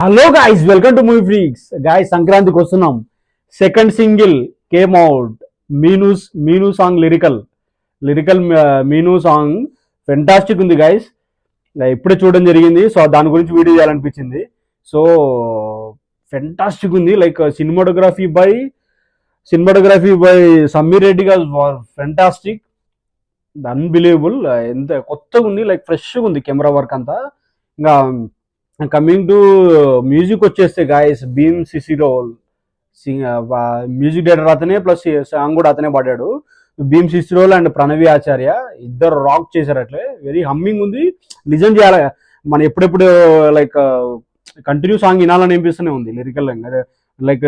Hello guys, welcome to movie freaks. Guys, సంక్రాంతికి వస్తున్నాం. Second single came out. Meenu song lyrical Meenu song fantastic ఉంది guys. ఇప్పుడే చూడడం జరిగింది. సో దాని గురించి వీడియో చేయాలనిపించింది. సో ఫెంటాస్టిక్ ఉంది. Like cinematography by Sameer Reddy garu fantastic, unbelievable. ఎంత కొత్తగా ఉంది, లైక్ ఫ్రెష్గా ఉంది కెమెరా వర్క్ అంతా. ఇంకా కమింగ్ టు మ్యూజిక్ వచ్చేస్తే గాయస్, భీమ్ సిసిరోల్ మ్యూజిక్ డైరెక్టర్ అతనే, ప్లస్ సాంగ్ కూడా అతనే పాడాడు. భీమ్ సిసిరోల్ అండ్ ప్రణవి ఆచార్య ఇద్దరు రాక్ చేశారు. అట్లే వెరీ హమ్మింగ్ ఉంది. నిజం చేయాలి మనం ఎప్పుడెప్పుడు, లైక్ కంటిన్యూ సాంగ్ వినాలని అనిపిస్తూనే ఉంది. లిరికల్ లైక్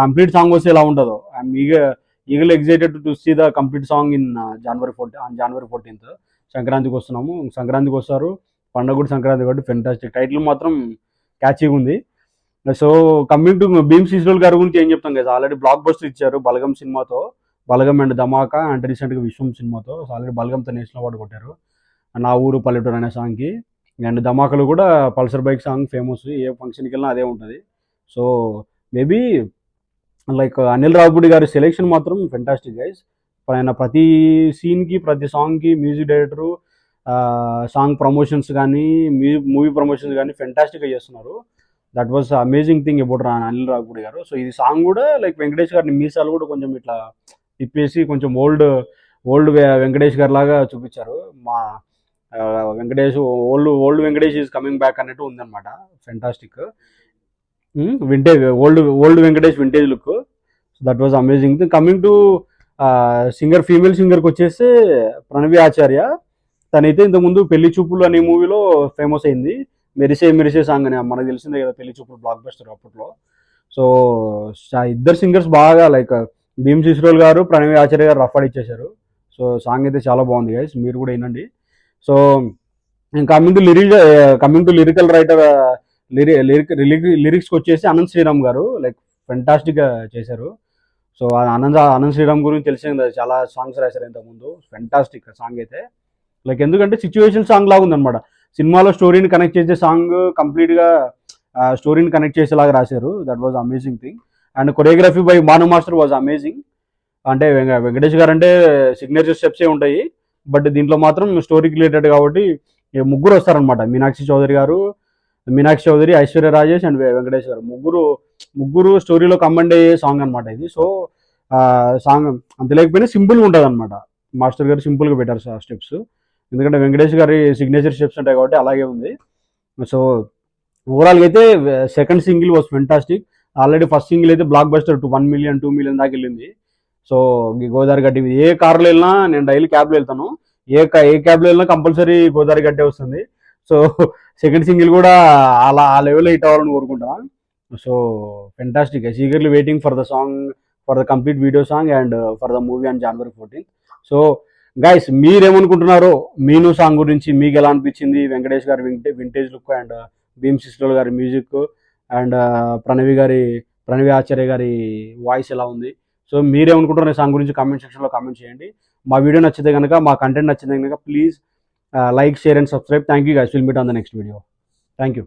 కంప్లీట్ సాంగ్ వస్తే ఎలా ఉంటుందో. I'm eagle excited to see the complete song in January 14th. సంక్రాంతికి వస్తున్నాము. సంక్రాంతికి వస్తారు, పండుగ కూడా సంక్రాంతి కాబట్టి ఫెంటాస్టిక్. టైటిల్ మాత్రం క్యాచీగా ఉంది. So coming to Bhim Ceciroleo గారి గురించి ఏం చెప్తాం కదా, ఆల్రెడీ బ్లాక్ బస్టర్ ఇచ్చారు బలగం సినిమాతో, బలగం అండ్ ధమాకా, అండ్ రీసెంట్గా విశ్వం సినిమాతో. సో ఆల్రెడీ బలగంతో నేషనల్ అవార్డు కొట్టారు నా ఊరు పల్లెటూరు అనే సాంగ్కి. అండ్ ధమాకాలో కూడా పల్సర్ బైక్ సాంగ్ ఫేమస్, ఏ ఫంక్షన్కి వెళ్ళినా అదే ఉంటుంది. So maybe like Anil Ravipudi గారి సెలెక్షన్ మాత్రం ఫెంటాస్టిక్ గైస్. ఆయన ప్రతి సీన్కి, ప్రతి సాంగ్కి మ్యూజిక్ డైరెక్టరు, సాంగ్ ప్రమోషన్స్ కానీ, మూవీ ప్రమోషన్స్ కానీ ఫెంటాస్టిక్గా చేస్తున్నారు. That was amazing thing about Anil Ravipudi గారు. సో ఇది సాంగ్ కూడా లైక్ వెంకటేష్ గారిని మీసాలు కూడా కొంచెం ఇట్లా తిప్పేసి కొంచెం ఓల్డ్ వెంకటేష్ గారి లాగా చూపించారు. మా Venkatesh old Venkatesh is coming back అన్నట్టు ఉందన్నమాట. Fantastic vintage, old Venkatesh vintage look. That was amazing thing. Coming to singer, female సింగర్కి వచ్చేస్తే ప్రణవి ఆచార్య. తనైతే ఇంతకుముందు పెళ్లి చూపులు అనే మూవీలో ఫేమస్ అయింది. మెరిసే సాంగ్ అని మనకు తెలిసిందే కదా, పెళ్లి చూపులు బ్లాక్ బస్టర్ అప్పట్లో. సో ఇద్దరు సింగర్స్ బాగా, లైక్ భీమ్ సిసిరోల్ గారు, ప్రణవి ఆచార్య గారు రఫ్ ఇచ్చేశారు. సో సాంగ్ అయితే చాలా బాగుంది గైస్, మీరు కూడా వినండి. So coming to lyrical writer, లిరిక్స్కి వచ్చేసి అనంత్ శ్రీరామ్ గారు లైక్ ఫెంటాస్టిక్గా చేశారు. సో అనంత్ శ్రీరామ్ గురించి తెలిసింది కదా, చాలా సాంగ్స్ రాశారు ఇంతకుముందు. ఫెంటాస్టిక్ సాంగ్ అయితే, లైక్ ఎందుకంటే సిచ్యువేషన్ సాంగ్ లాగా ఉందన్నమాట. సినిమాలో స్టోరీని కనెక్ట్ చేసే సాంగ్, కంప్లీట్గా స్టోరీని కనెక్ట్ చేసేలాగా రాశారు. That was amazing thing. And choreography by Bhanu master was amazing. అంటే వెంకటేష్ గారు అంటే సిగ్నేచర్ స్టెప్సే ఉంటాయి, బట్ దీంట్లో మాత్రం స్టోరీకి రిలేటెడ్ కాబట్టి ముగ్గురు వస్తారనమాట. మీనాక్షి చౌదరి, ఐశ్వర్య రాజేష్ అండ్ వెంకటేష్ గారు ముగ్గురు స్టోరీలో కంబైండ్ అయ్యే సాంగ్ అనమాట ఇది. సో సాంగ్ అంత లేకపోయినా సింపుల్గా ఉంటుంది అనమాట. మాస్టర్ గారు సింపుల్గా పెట్టారు స్టెప్స్, ఎందుకంటే వెంకటేష్ గారి సిగ్నేచర్ స్టెప్స్ ఉంటాయి కాబట్టి అలాగే ఉంది. సో ఓవరాల్గా అయితే second single was fantastic. Already first single అయితే బ్లాక్ బస్టర్ 1 million 2 million దాకా వెళ్ళింది. సో గోదావరి గడ్డి మీద ఏ కార్లో వెళ్ళినా, నేను డైలీ క్యాబ్లో వెళ్తాను, ఏ క్యాబ్లో వెళ్ళినా కంపల్సరీ గోదావరి గడ్డే వస్తుంది. సో సెకండ్ సింగిల్ కూడా ఆ లెవెల్లో హిట్ అవ్వాలని కోరుకుంటున్నాను. So fantastic. Eagerly waiting for the song, for the complete video song and for the movie on January 14th. So guys, మీరేమనుకుంటున్నారో మీను సాంగ్ గురించి, మీకు ఎలా అనిపించింది? వెంకటేష్ గారి vintage look and Bheem Ceciroleo గారి మ్యూజిక్ అండ్ ప్రణవి ఆచార్య గారి వాయిస్ ఎలా ఉంది? సో మీరేమనుకుంటున్నారు ఈ సాంగ్ గురించి కామెంట్ సెక్షన్లో కామెంట్ చేయండి. మా వీడియో నచ్చితే కనుక, మా కంటెంట్ నచ్చితే కనుక please like, share and subscribe. Thank you guys. Will meet on the next video. Thank you.